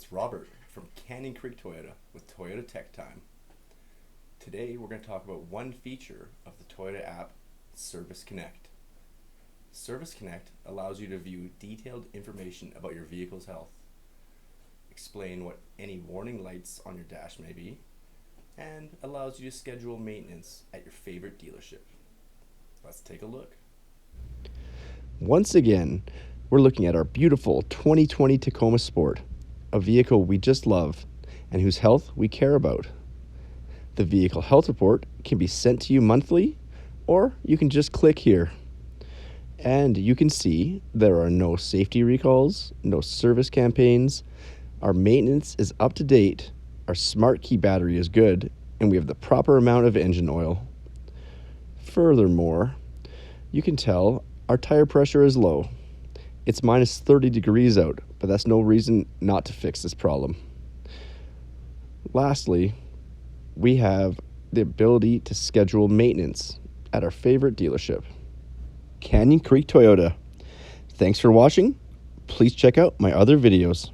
It's Robert from Canyon Creek Toyota with Toyota Tech Time. Today we're going to talk about one feature of the Toyota app, Service Connect. Service Connect allows you to view detailed information about your vehicle's health, explain what any warning lights on your dash may be, and allows you to schedule maintenance at your favorite dealership. Let's take a look. Once again, we're looking at our beautiful 2020 Tacoma Sport, a vehicle we just love and whose health we care about. The vehicle health report can be sent to you monthly, or you can just click here. And you can see there are no safety recalls, no service campaigns, our maintenance is up to date, our smart key battery is good, and we have the proper amount of engine oil. Furthermore, you can tell our tire pressure is low. It's minus 30 degrees out, but that's no reason not to fix this problem. Lastly, we have the ability to schedule maintenance at our favorite dealership, Canyon Creek Toyota. Thanks for watching. Please check out my other videos.